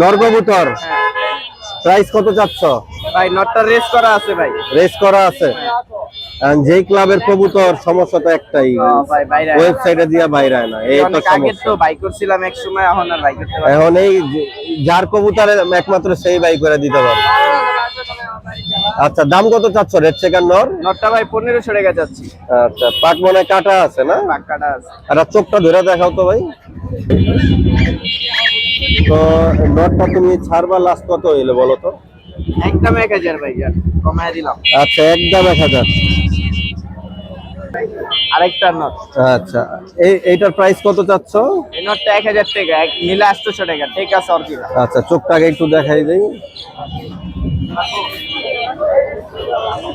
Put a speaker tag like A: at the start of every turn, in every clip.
A: নর কবুতর প্রাইস কত চাচ্ছ
B: ভাই নটটা রেস করা আছে ভাই।
A: রেস করা আছে যেই ক্লাবের কবুতর সমস্যা তো একটাই
B: ভাই বাইরে
A: ওয়েবসাইটে দিয়া বাইরে হয় না এই তো
B: অনেক আগে
A: সমস্যা
B: তো বাই করছিলাম এক সময়, এখন আর বাই করতে পারি না।
A: এখন এই যার কবুতরে একমাত্র সেই বাই করে দিতে পারবে। আচ্ছা দাম কত চাচ্ছ রেড চেকার নর?
B: নটটা ভাই 1500 টাকা যাচ্ছে।
A: আচ্ছা পাক মনে কাটা আছে না?
B: পাক্কাটা আছে।
A: আর চোখটা ধরে দেখাও তো ভাই। তো নটটা তুমি ছাড়বা লাস্ট কত হইলে বলো তো?
B: একদম 1000 ভাই, আর কমায় দিলাম।
A: আচ্ছা একদম 1000।
B: আরেকটা নট।
A: আচ্ছা এইটার প্রাইস কত চাচ্ছ?
B: এই নটটা 1000 টাকা, নিলে 800 টাকা। ঠিক আছে অরিজিনাল।
A: আচ্ছা চোখটাকে একটু দেখাই দেই।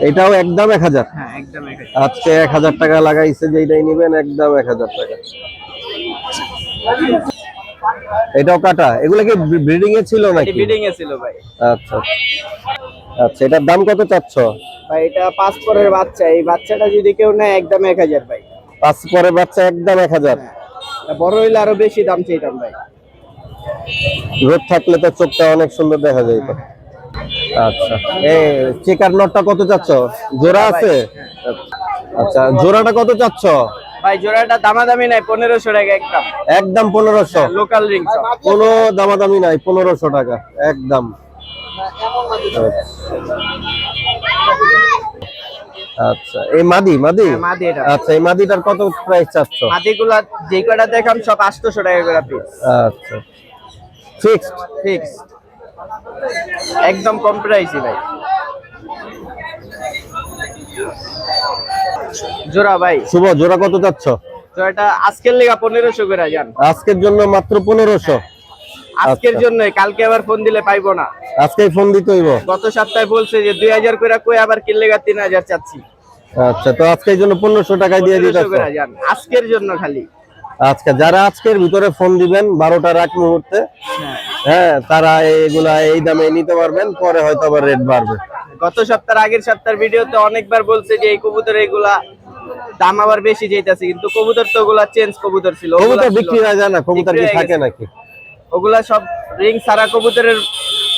A: এটাও একদম 1000।
B: হ্যাঁ একদম 1000।
A: আজকে 1000 টাকা লাগাইছে, যেইটাই নিবেন একদম 1000 টাকা। এটাও কাটা, এগুলা কি ব্রিডিং এ ছিল নাকি?
B: ব্রিডিং এ ছিল ভাই।
A: আচ্ছা আচ্ছা এটার দাম কত চাচ্ছ?
B: ভাই এটা 5 পরের বাচ্চা, এই বাচ্চাটা যদি কেউ নেয় একদম 1000 ভাই।
A: 5 পরের বাচ্চা একদম 1000।
B: বড় হইলে আরো বেশি দাম চাইতাম ভাই।
A: রোদ থাকলে তো চোখটা অনেক সুন্দর দেখা যায় তো। আচ্ছা এই চেকার নটটা কত চাচ্ছ? জোড়া আছে? আচ্ছা জোড়াটা কত চাচ্ছ?
B: ভাই জোড়াটা দামাদামি নাই, 1500 টাকা একদম।
A: একদম 1500।
B: লোকাল রিং
A: কোনো দামাদামি নাই, 1500 টাকা একদম। আচ্ছা এই মাদি মাদি
B: মাদি এটা।
A: আচ্ছা এই মাদিটার কত প্রাইস চাচ্ছ?
B: মাদিগুলা যে কয়টা দেখাম সব 800 টাকা করে পিস।
A: আচ্ছা ফিক্সড?
B: ফিক্স একদম কম প্রাইসই ভাই। জোড়া ভাই
A: শুভ জোড়া কত চাচ্ছ?
B: জোড়াটা আজকের লেগা 1500 করে যান।
A: আজকের জন্য মাত্র 1500।
B: আজকের জন্য, কালকে আবার ফোন দিলে পাইবো না।
A: আজকেই ফোন দিতে হইব?
B: গত সপ্তাহে বলছে যে 2000 করে কই, আবার কি লেগা 3000 চাচ্ছি।
A: আচ্ছা তো আজকের জন্য 1500 টাকায় দিয়ে দিতে
B: 1500 করে যান আজকের জন্য খালি।
A: আজকে যারা আজকের ভিতরে ফোন দিবেন 12টার আগ মুহূর্তে, হ্যাঁ তারা এগুলা এই দামে নিতে পারবেন, পরে হয়তো আবার রেট বাড়বে।
B: গত সপ্তাহের আগের সপ্তাহের ভিডিওতে অনেকবার বলছে যে এই কবুতর এগুলা দাম আবার বেশি যাইতাছে, কিন্তু কবুতর তো ওগুলা চেঞ্জ কবুতর ছিল।
A: কবুতর বিক্রি হয়ে যায় না? কবুতর কি থাকে নাকি?
B: ওগুলা সব রিং সারা কবুতরের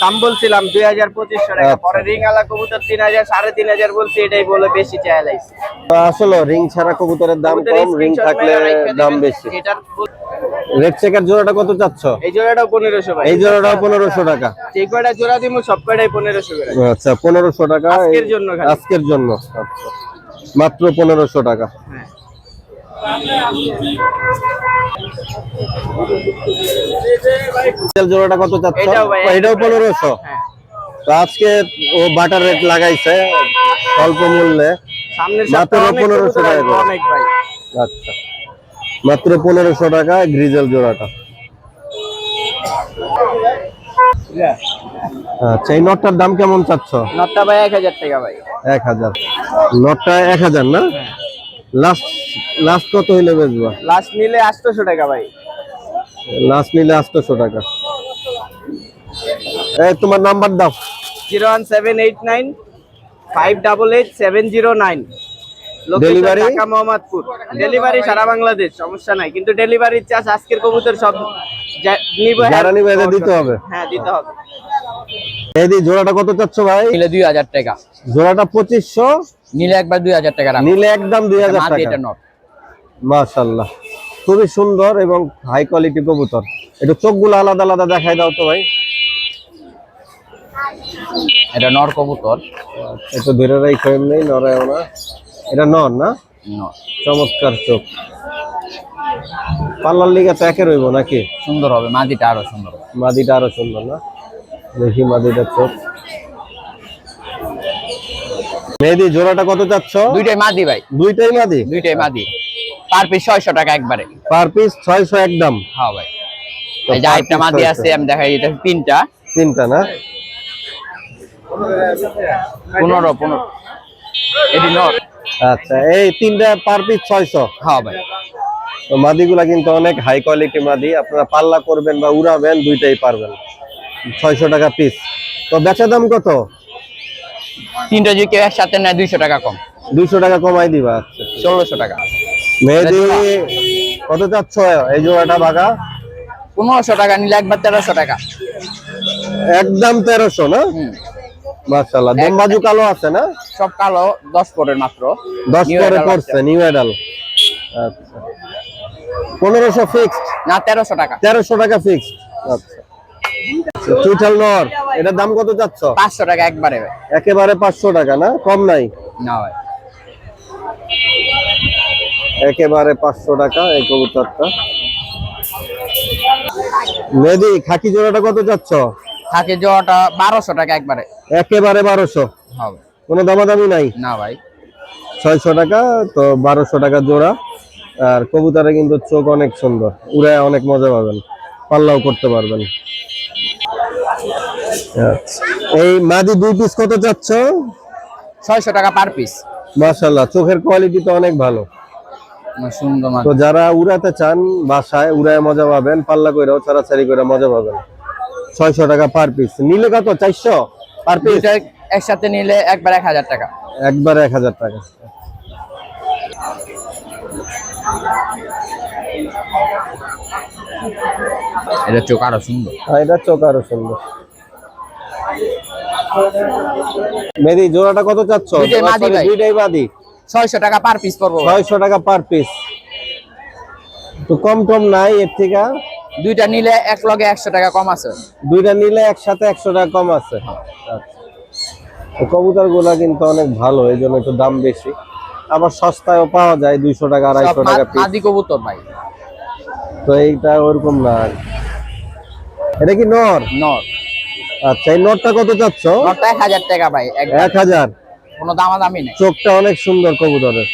B: দাম বলছিলাম 2000-2500 টাকা। পরে রিং আলা কবুতর 3000 3500 বলছি, এটাই বলে বেশি চাই লাইছে।
A: আসলে রিং ছাড়া কবুতরের দাম কম, রিং থাকলে দাম বেশি।
B: এটার
A: রেড চেকার জোড়াটা কত চাচ্ছ?
B: এই জোড়াটাও 1500 ভাই।
A: এই জোড়াটাও 1500 টাকা।
B: যে কয়টা জোড়া দিমু সব কয়টাই 1500 করে।
A: আচ্ছা 1500 টাকা
B: আজকের জন্য খালি।
A: আজকের জন্য আচ্ছা মাত্র 1500 টাকা।
B: হ্যাঁ
A: জোড়াটা কত চাচ্ছ?
B: এটাও ভাই
A: এটাও 1500।
B: হ্যাঁ
A: তো আজকে ও বাটার রেট লাগাইছে অল্প মূল্যে,
B: সামনের
A: মাত্র
B: সপ্তাহে অনেক
A: 1500
B: কবুতর
A: টাকা
B: আসবে,
A: করে।
B: অনেক ভাই।
A: আচ্ছা মাত্র 1500 টাকা গ্রিজেল জোড়াটা। আচ্ছা এই নটটার দাম কেমন চাচ্ছ?
B: নটটা ভাই 1000 টাকা ভাই।
A: 1000। নটটা 1000 না? লাস্ট লাস্ট কত হইলে বেচবা?
B: লাস্ট নিলে 800 টাকা ভাই।
A: লাস্ট নিলে 800 টাকা। এই তোমার নাম্বার দাও।
B: 01789 588 709।
A: Delivery?
B: ঢাকা মোহাম্মদপুর। ডেলিভারি সারা বাংলাদেশ, সমস্যা নাই, কিন্তু ডেলিভারি চার্জ আজকের কবুতর সব
A: যারা নিবে এদের দিতে হবে?
B: হ্যাঁ দিতে হবে।
A: এই জোড়াটা কত চাচ্ছ ভাই?
C: নিলে 2000 টাকা,
A: জোড়াটা 2500,
C: নিলে একবার 2000 টাকা রাখো।
A: নিলে একদম 2000
C: মাদি
A: টাকা।
C: এটা নট।
A: মাশাআল্লাহ খুবই সুন্দর এবং হাই কোয়ালিটি কবুতর। একটু চোখগুলো আলাদা আলাদা দেখাই দাও তো ভাই।
C: এটা নর কবুতর।
A: একটু ধরে রাখো, এমনি নড়ায়ও না। এটা নর না?
C: নর।
A: চমৎকার চোখ। পাল্লার লিগা তো একে রইব নাকি?
C: সুন্দর হবে, মাদিটা আরো সুন্দর হবে।
A: মাদিটা আরো সুন্দর না? দেখি মাদিটার চোখ। মেহেদি জোড়াটা কত চাচ্ছ?
C: দুইটাই মাদি ভাই,
A: দুইটাই মাদি?
C: দুইটাই মাদি। পার পিস 600 টাকা একবারে।
A: পার পিস 600 একদম?
C: হ্যাঁ ভাই।
A: তো
C: এই যে
A: per
C: একটা
A: piece
C: মাদি
A: 600
C: আছে, আমি দেখাই এটা তিনটা।
A: তিনটা না?
C: 15 এটি নর।
A: আচ্ছা এই তিনটা পার পিস 600?
C: হ্যাঁ ভাই।
A: তো মাদিগুলা কিন্তু অনেক হাই কোয়ালিটি মাদি, আপনারা পাল্লা করবেন বা উড়াবেন দুইটাই পারবেন। 600 টাকা পিস। তো বেচা দাম কত?
C: তিনটা যদি কেউ একসাথে নেয় 200 টাকা কম।
A: 200 টাকা কমাই দিবা। আচ্ছা
C: 1600 টাকা।
A: মেহেদি কত চাচ্ছ এই জোড়াটা বাঘা?
C: 1500 টাকা, নিলে একবার 1300 টাকা।
A: একদম 1300 না? মাশাআল্লাহ। দমবাজু কালো আছে না?
C: সব কালো, 10 পরের মাত্র।
A: 10
C: New
A: পরে
C: adult
A: পড়ছে,
C: বাচ্চা।
A: New adult. আচ্ছা 1500 ফিক্সড,
C: না 1300 টাকা।
A: 1300 টাকা ফিক্সড। আচ্ছা চুইঠাল নর, এটার দাম কত চাচ্ছ?
C: 500 টাকা একবারে ভাই।
A: একেবারে 500 টাকা না, কম নাই?
C: না ভাই।
A: একেবারে 500 টাকা এই কবুতরটা। মেদি খাকি জোড়াটা কত চাচ্ছ?
C: থাকে জোড়াটা 1200 টাকা একবারে।
A: একেবারে 1200,
C: হবে।
A: কোনো দামাদামি নাই?
C: না ভাই।
A: 600 টাকা তো 1200 টাকা জোড়া। আর কবুতরে কিন্তু চোখ অনেক সুন্দর, উড়ায় অনেক মজা পাবেন, পাল্লাও করতে পারবেন। আচ্ছা, এই মাদি 2 পিস কত চাচ্ছ?
C: 600 টাকা পার পিস।
A: মাশাআল্লাহ, চোখের কোয়ালিটি তো অনেক ভালো।
C: সুন্দর
A: তো যারা উড়াতে চান বাসায় উড়ায় মজা পাবেন, পাল্লা কইরাও ছাড়াছাড়ি করে মজা পাবেন। 600 টাকা পার পিস। নিলে কত? 400 পার পিস?
C: দুইটা একসাথে নিলে একবার 1000 টাকা।
A: একবার 1000 টাকা।
C: এটা চোখ আরো সুন্দর।
A: আর এটা চোখ আরো সুন্দর। মেদি জোড়াটা কত চাচ্ছ?
C: দুইটাই মাদি ভাই।
A: দুইটাই মাদি।
C: 600 টাকা পার পিস পড়বো ভাই।
A: 600 টাকা পার পিস। তো কম টম নাই এর থেকে?
C: দুইটা নিলে এক লগে 100 টাকা কম আছে।
A: দুইটা নিলে একসাথে 100 টাকা কম আছে। আচ্ছা, কবুতর গুলা কিন্তু অনেক ভালো, এই জন্য একটু দাম বেশি। আবার সস্তায়ও পাওয়া যায়, 200 টাকা 250 টাকা পিস।
C: মাদি কবুতর ভাই।
A: তো এইটা ওরকম না। এটা কি নর?
C: নর।
A: আচ্ছা, এই নরটা কত চাচ্ছ?
C: নরটা 1000 টাকা ভাই।
A: 1000।
C: কোনো দামাদামি নেই।
A: চোখটা অনেক সুন্দর কবুতরের।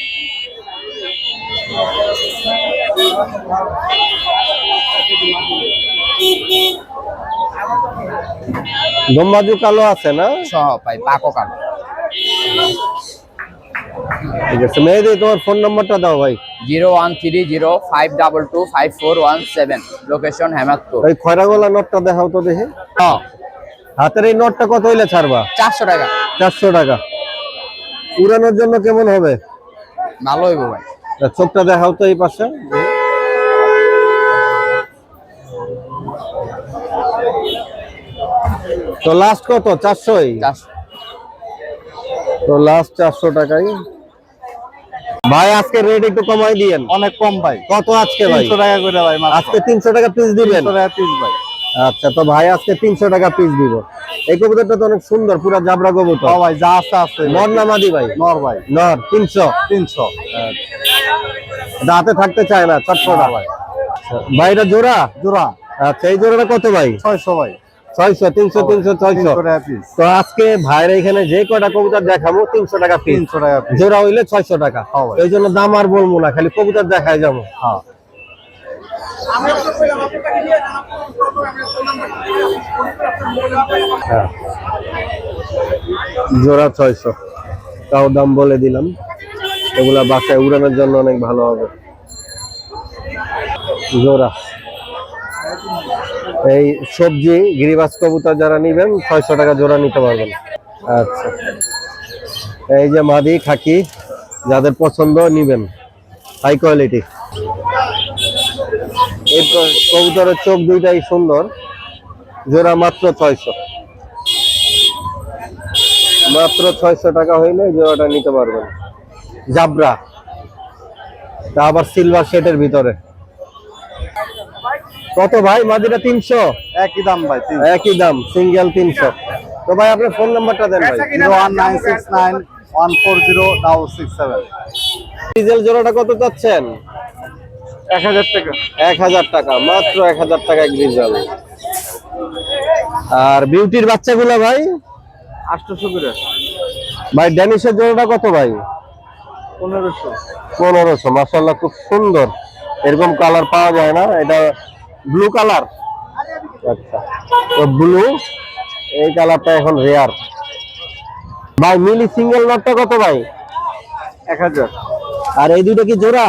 A: দমবাজু কালো আছে না?
C: সহ ভাই, পাকো কালো।
A: ঠিক আছে, মেয়েদের তোমার ফোন নাম্বারটা দাও ভাই।
C: 01305225417, লোকেশন হেমাদপুর।
A: ওই খয়রাগোলা নটটা দেখাও তো দেখি। হাতের এই নটটা কত হইলে ছাড়বা?
C: 400 টাকা।
A: 400 টাকা। উড়ানোর জন্য কেমন হবে?
C: ভালো হইব ভাই।
A: চোখটা দেখাও তো এই পাশে। তো লাস্ট কত? 400?
C: 400।
A: তো লাস্ট 400 টাকাই। ভাই আজকে রেট একটু কমাই দিয়েন।
D: অনেক কম ভাই।
A: কত আজকে ভাই?
D: 300 টাকা করে ভাই মাত্র।
A: আজকে 300 টাকা পিস দিবেন?
D: 300 টাকা পিস ভাই।
A: আচ্ছা, তো ভাই আজকে 300 টাকা পিস দিব। এই কবুতরটা তো অনেক সুন্দর, পুরো জাবরা কবুতর।
D: ও ভাই যা আছে আছে।
A: নর না মাদি ভাই?
D: নর ভাই।
A: নর। 300?
D: 300।
A: দাঁতে থাকতে চায় না, চটপটা
D: ভাই।
A: ভাই। এটা জোড়া?
D: জোড়া।
A: আচ্ছা, এই জোড়াটা কত ভাই?
D: 600 ভাই।
A: 600, 300, 300, 600
D: টাকা পিস।
A: তো আজকে ভাইয়ের এখানে যে কয়টা কবুতর দেখাবো 300 টাকা পিস।
D: 300 টাকা পিস।
A: জোড়া হইলে 600 টাকা।
D: হ্যাঁ ভাই।
A: এই জন্য দাম আর বলবো না, খালি কবুতর দেখাই যাবো।
D: হ্যাঁ।
A: হ্যাঁ, জোড়া 600, তাও দাম বলে দিলাম। এগুলা বাসায় উড়ানোর জন্য অনেক ভালো হবে। জোড়া এই সবজি গিরিবাজ কবুতর যারা নিবেন 600 টাকা জোড়া নিতে পারবেন। আচ্ছা, এই যে মাদি খাকি যাদের পছন্দ নিবেন, হাই কোয়ালিটি। এই কবুতরের চোখ দুইটাই সুন্দর, জোড়া মাত্র 600। মাত্র 600 টাকা হইলে জোড়াটা নিতে পারবেন। জাবরা, তা আবার সিলভার শেডের ভিতরে। কত ভাই মাদিটা? 300?
D: একই দাম ভাই।
A: একই দাম, সিঙ্গেল 300। তো ভাই আপনার ফোন নাম্বারটা দেন ভাই।
D: 01969140667।
A: ডিজেল জোড়াটা কত চাচ্ছেন?
D: 1000 টাকা।
A: 1000 টাকা, মাত্র 1000 টাকা এক ডিজেল। আর বিউটির বাচ্চাগুলো ভাই?
D: 800 করে।
A: ভাই ড্যানিশের জোড়াটা কত ভাই?
D: 1500।
A: 1500। মাশাআল্লাহ, খুব সুন্দর, এরকম কালার পাওয়া যায় না। এটা ব্লু কালার। আচ্ছা, তো ব্লু এই কালারটা এখন রেয়ার। ভাই মিলি সিঙ্গেল নটটা কত ভাই?
D: 1000।
A: আর এই দুটো কি জোড়া?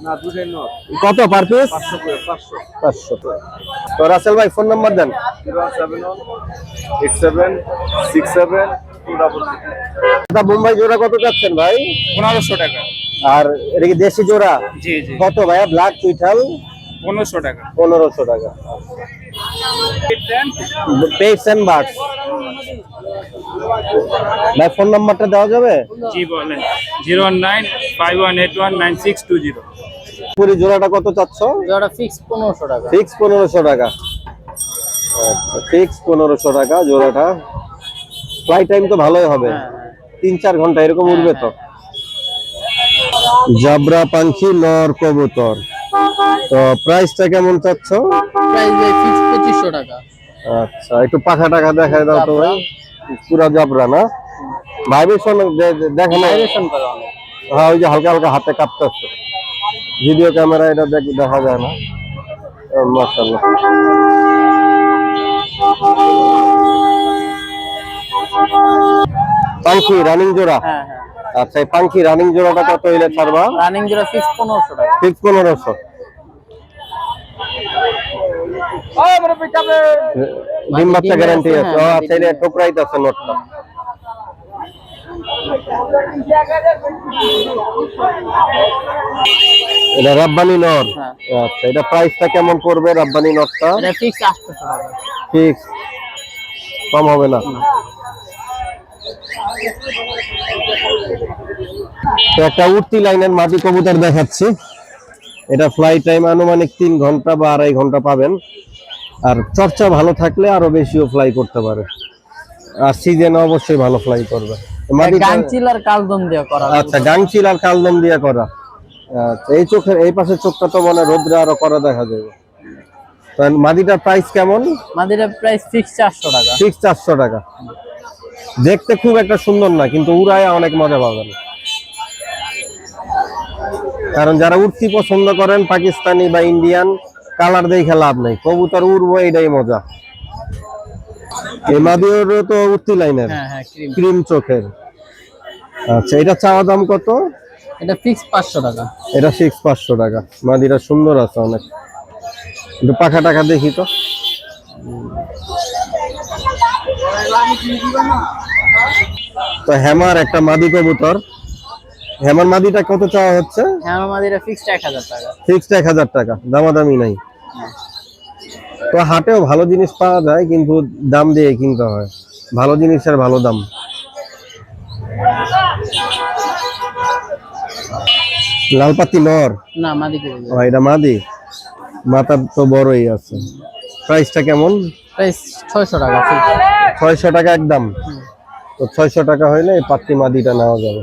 D: না, দুটাই নর।
A: কত পার পিস?
D: 500 করে। 500।
A: 500। তো রাসেল ভাই ফোন নাম্বার দেন।
D: 07187672266।
A: এটা বোম্বাই জোড়া কত যাচ্ছেন ভাই?
D: 1500 টাকা।
A: আর এটা কি দেশি জোড়া?
D: জি জি।
A: কত ভাইয়া? ব্ল্যাক চুইঠাল
D: 1500 টাকা।
A: 1500 টাকা। Pets and birds. ভাই ফোন নাম্বারটা দেওয়া যাবে?
E: জি বলেন 01951819620।
A: পুরি জোড়াটা কত চাচ্ছ?
C: জোড়া ফিক্স 1500 টাকা।
A: ফিক্স 1500 টাকা। আচ্ছা ফিক্স 1500 টাকা জোড়াটা। ফ্লাইট টাইম তো ভালোই হবে, 3-4 ঘন্টা এরকম উড়বে তো। জাবরা পাখি নর কবুতর, তো প্রাইসটা কেমন চাচ্ছ?
C: প্রাইস ভাই ফিক্স 2500 টাকা।
A: আচ্ছা একটু পাখা টাকা দেখায় দাও তো ভাই। পুরা জাবরা না? ভাইব্রেশন দেখেন?
C: ভাইব্রেশন করে অনেক।
A: হ্যাঁ ওই যে হালকা হালকা হাতে কাঁপতেছে, ভিডিও ক্যামেরা এটা দেখা যায় না। মাশাআল্লাহ। পাখি রানিং জোড়া?
C: হ্যাঁ।
A: আচ্ছা এই পাখি রানিং জোড়াটা কত হইলে ছাড়বা?
C: রানিং জোড়া ফিক্স 1500 টাকা।
A: ফিক্স 1500। ডিম বাচ্চা গ্যারান্টি আছে? ও আচ্ছা এটা ঠোকরাইতে আছে নোটটা। এটা রাব্বানি নর? আচ্ছা এটা প্রাইসটা কেমন পড়বে রাব্বানি নরটা?
C: এটা ফিক্স 800 টাকা।
A: ফিক্স, কম হবে না? তো একটা উঠতি লাইনের মাটি কবুতর দেখাচ্ছি। এটা ফ্লাই টাইম আনুমানিক 3 ঘন্টা বা 2.5 ঘন্টা পাবেন। আর চর্চা ভালো থাকলে আরো বেশিও ফ্লাই করতে পারে, আর সিজনে অবশ্যই ভালো ফ্লাই করবে।
C: গাংচিল আর কালদম দিয়ে করা।
A: আচ্ছা গাংচিল আর কালদম দিয়ে করা। আচ্ছা এই চোখের এই পাশের চোখটা তো মনে রোদ্রে আরো করা দেখা যাবে। তো মাদিটার প্রাইস কেমন?
C: মাদিরা প্রাইস ফিক্স 400 টাকা।
A: ফিক্স 400 টাকা। দেখতে খুব একটা সুন্দর না, কিন্তু উড়ায় অনেক মজা পাবেন। কারণ যারা উড়তি পছন্দ করেন পাকিস্তানি বা ইন্ডিয়ান, কালার দেখে লাভ নেই, কবুতর উড়বো এটাই মজা। এই মাদিওর তো উড়তি লাইনের,
C: হ্যাঁ
A: ক্রিম চোখের। আচ্ছা এটা চাওয়া দাম কত?
C: এটা ফিক্স 500 টাকা।
A: এটা ফিক্স 500 টাকা। মাদিরা সুন্দর আছে অনেক। একটু পাখা টাকা দেখি তো। তো হ্যামার একটা মাদি কবুতর। হ্যামার মাদিটা কত চাওয়া হচ্ছে?
C: হ্যাঁ মাদিরা ফিক্সড 1000 টাকা।
A: ফিক্সড 1000 টাকা, দামাদামি নাই। তো হাটেও ভালো জিনিস পাওয়া যায়, কিন্তু দাম দিয়ে কিনতে হয়। ভালো জিনিসের ভালো দাম। লালপাতি নর?
C: না মাদি কি
A: ও এটা মাদি, মাথা তো বড়ই আছে। প্রাইসটা কেমন?
C: প্রাইস 600 টাকা।
A: 600 টাকা একদম। তো 600 টাকা হইলে এই পাত্তি মাদিটা নেওয়া যাবে।